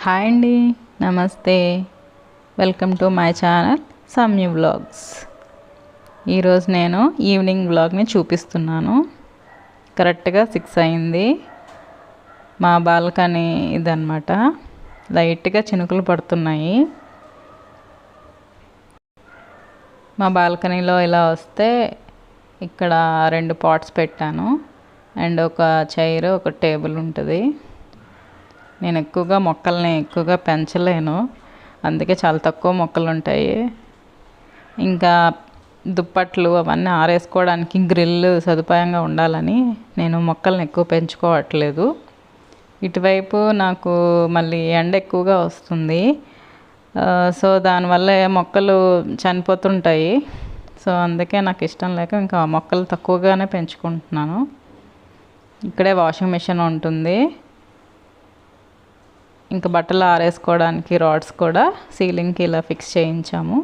Hi అండి, నమస్తే. Welcome to my channel Samyu vlogs. ఈరోజు నేను ఈవినింగ్ వ్లాగ్ని చూపిస్తున్నాను. కరెక్ట్గా 6 అయింది. మా బాల్కనీ ఇదన్నమాట. లైట్గా చినుకులు పడుతున్నాయి. మా బాల్కనీలో ఇలా వస్తే ఇక్కడ 2 పాట్స్ పెట్టాను అండ్ ఒక చైర్, ఒక టేబుల్ ఉంటుంది. నేను ఎక్కువగా మొక్కల్ని పెంచలేను, అందుకే చాలా తక్కువ మొక్కలు ఉంటాయి. ఇంకా దుప్పట్లు అవన్నీ ఆరేసుకోవడానికి గ్రిల్ సదుపాయంగా ఉండాలని నేను మొక్కల్ని ఎక్కువ పెంచుకోవట్లేదు. ఇటువైపు నాకు మళ్ళీ ఎండ ఎక్కువగా వస్తుంది, సో దానివల్ల మొక్కలు చనిపోతుంటాయి. సో అందుకే నాకు ఇష్టం లేక ఇంకా మొక్కలు తక్కువగానే పెంచుకుంటున్నాను. ఇక్కడే వాషింగ్ మిషన్ ఉంటుంది. ఇంకా బట్టలు ఆరేసుకోవడానికి రాడ్స్ కూడా సీలింగ్కి ఇలా ఫిక్స్ చేయించాము.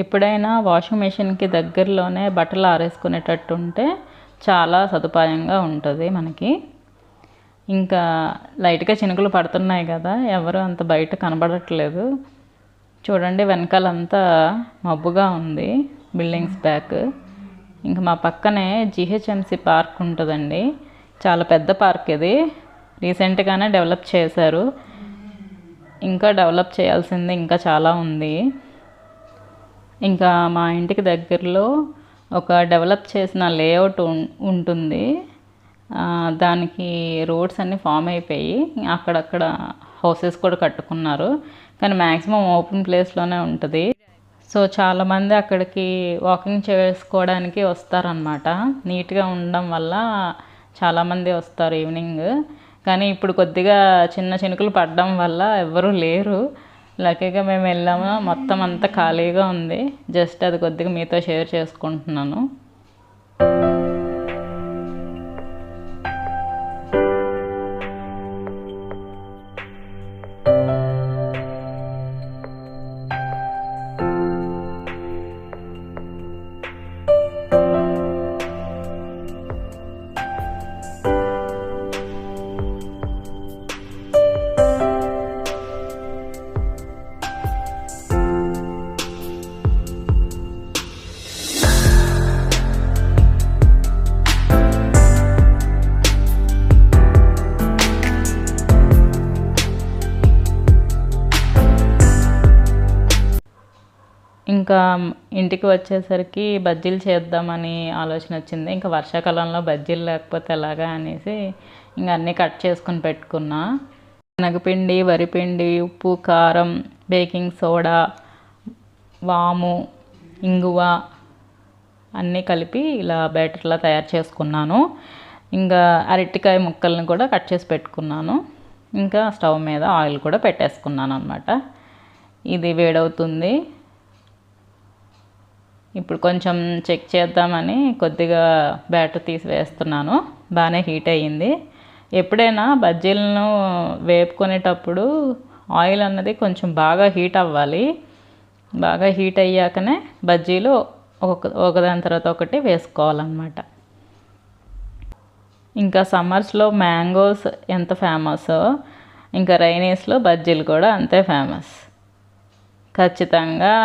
ఎప్పుడైనా వాషింగ్ మెషిన్కి దగ్గరలోనే బట్టలు ఆరేసుకునేటట్టు ఉంటే చాలా సదుపాయంగా ఉంటుంది మనకి. ఇంకా లైట్గా చినుకులు పడుతున్నాయి కదా, ఎవరు అంత బయట కనబడట్లేదు. చూడండి, వెనకాలంతా మబ్బుగా ఉంది, బిల్డింగ్స్ బ్యాక్. ఇంకా మా పక్కనే జిహెచ్ఎంసి పార్క్ ఉంటుందండి. చాలా పెద్ద పార్క్ ఇది. రీసెంట్గానే డెవలప్ చేశారు. ఇంకా డెవలప్ చేయాల్సింది ఇంకా చాలా ఉంది. ఇంకా మా ఇంటికి దగ్గరలో ఒక డెవలప్ చేసిన లేఅవుట్ ఉంటుంది. దానికి రోడ్స్ అన్నీ ఫామ్ అయిపోయి అక్కడక్కడ హౌసెస్ కూడా కట్టుకున్నారు. కానీ మ్యాక్సిమం ఓపెన్ ప్లేస్లోనే ఉంటుంది. సో చాలామంది అక్కడికి వాకింగ్ చేసుకోవడానికి వస్తారనమాట. నీట్గా ఉండడం వల్ల చాలామంది వస్తారు ఈవినింగ్. కానీ ఇప్పుడు కొద్దిగా చిన్న చినుకులు పడడం వల్ల ఎవ్వరూ లేరు. లక్కీగా మేము వెళ్ళాము, మొత్తం అంతా ఖాళీగా ఉంది. జస్ట్ అది కొద్దిగా మీతో షేర్ చేసుకుంటున్నాను. ఇంకా ఇంటికి వచ్చేసరికి బజ్జీలు చేద్దామని ఆలోచన వచ్చింది. ఇంకా వర్షాకాలంలో బజ్జీలు లేకపోతే ఎలాగా అనేసి ఇంకా అన్నీ కట్ చేసుకుని పెట్టుకున్నా. శనగపిండి, వరిపిండి, ఉప్పు, కారం, బేకింగ్ సోడా, వాము, ఇంగువ అన్నీ కలిపి ఇలా బ్యాటర్లా తయారు చేసుకున్నాను. ఇంకా అరటికాయ ముక్కల్ని కూడా కట్ చేసి పెట్టుకున్నాను. ఇంకా స్టవ్ మీద ఆయిల్ కూడా పెట్టేసుకున్నాను అనమాట. ఇది వేడవుతుంది. ఇప్పుడు కొంచెం చెక్ చేద్దామని కొద్దిగా బ్యాటర్ తీసి వేస్తున్నాను. బాగానే హీట్ అయ్యింది. ఎప్పుడైనా బజ్జీలను వేపుకునేటప్పుడు ఆయిల్ అన్నది కొంచెం బాగా హీట్ అవ్వాలి. బాగా హీట్ అయ్యాకనే బజ్జీలు ఒకదాని తర్వాత ఒకటి వేసుకోవాలన్నమాట. ఇంకా సమ్మర్స్లో మ్యాంగోస్ ఎంత ఫేమస్, ఇంకా రైనీస్లో బజ్జీలు కూడా అంతే ఫేమస్. ఖచ్చితంగా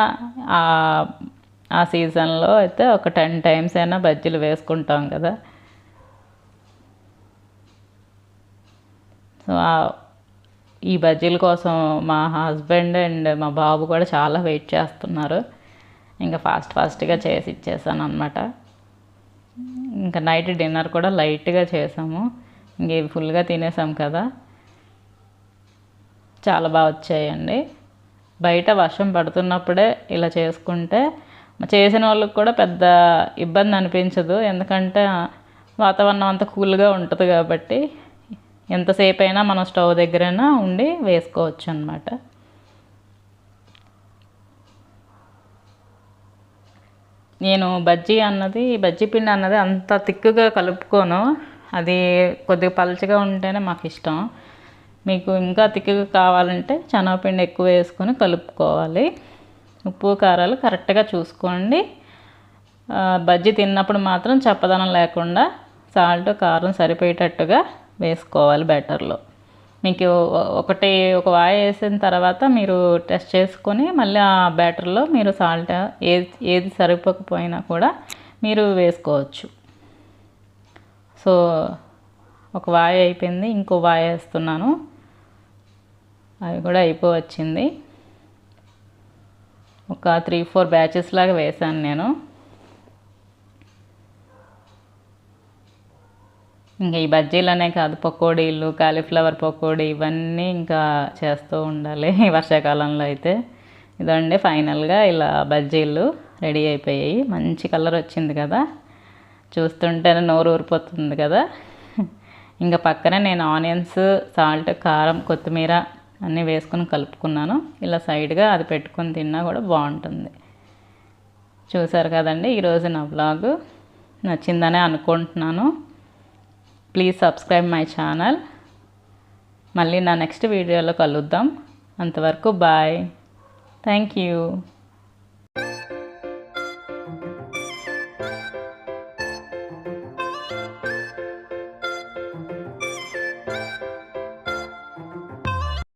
ఆ సీజన్లో అయితే ఒక 10 టైమ్స్ అయినా బజ్జీలు వేసుకుంటాం కదా. సో ఈ బజ్జీల కోసం మా హస్బెండ్ అండ్ మా బాబు కూడా చాలా వెయిట్ చేస్తున్నారు. ఇంకా ఫాస్ట్గా చేసి ఇచ్చేసాను అనమాట. ఇంకా నైట్ డిన్నర్ కూడా లైట్గా చేసాము. ఇంక ఫుల్గా తినేసాం కదా. చాలా బాగా వచ్చాయండి. బయట వర్షం పడుతున్నప్పుడే ఇలా చేసుకుంటే చేసిన వాళ్ళకి కూడా పెద్ద ఇబ్బంది అనిపించదు. ఎందుకంటే వాతావరణం అంతా కూల్గా ఉంటుంది కాబట్టి ఎంతసేపు అయినా మనం స్టవ్ దగ్గరైనా ఉండి వేసుకోవచ్చు అన్నమాట. నేను బజ్జీ పిండి అన్నది అంత తిక్కుగా కలుపుకోను. అది కొద్దిగా పలుచగా ఉంటేనే మాకు ఇష్టం. మీకు ఇంకా తిక్కుగా కావాలంటే శనగపిండి ఎక్కువ వేసుకొని కలుపుకోవాలి. ఉప్పు కారాలు కరెక్ట్గా చూసుకోండి. బజ్జీ తిన్నప్పుడు మాత్రం చప్పదనం లేకుండా సాల్ట్, కారం సరిపోయేటట్టుగా వేసుకోవాలి బ్యాటర్లో. మీకు ఒక వాయి వేసిన తర్వాత మీరు టెస్ట్ చేసుకొని మళ్ళీ ఆ బ్యాటర్లో మీరు సాల్ట్ ఏది సరిపోకపోయినా కూడా మీరు వేసుకోవచ్చు. సో ఒక వాయి అయిపోయింది, ఇంకో వాయి వేస్తున్నాను. అవి కూడా అయిపోవచ్చింది. ఒక 3-4 బ్యాచెస్ లాగా వేసాను నేను. ఇంకా ఈ బజ్జీలనే కాదు, పకోడీలు, కాలీఫ్లవర్ పకోడీ ఇవన్నీ ఇంకా చేస్తూ ఉండాలి ఈ వర్షాకాలంలో అయితే. ఇదండి ఫైనల్గా ఇలా బజ్జీలు రెడీ అయిపోయాయి. మంచి కలర్ వచ్చింది కదా, చూస్తుంటేనే నోరు ఊరిపోతుంది కదా. ఇంకా పక్కనే నేను ఆనియన్స్, సాల్ట్, కారం, కొత్తిమీర అన్నీ వేసుకొని కలుపుకున్నాను. ఇలా సైడ్గా అది పెట్టుకొని తిన్నా కూడా బాగుంటుంది. చూసారు కదండి ఈరోజు నా వ్లాగ్. నచ్చిందనే అనుకుంటున్నాను. Please subscribe my channel. మళ్ళీ నా నెక్స్ట్ వీడియోలో కలుద్దాం. అంతవరకు బాయ్. Thank you.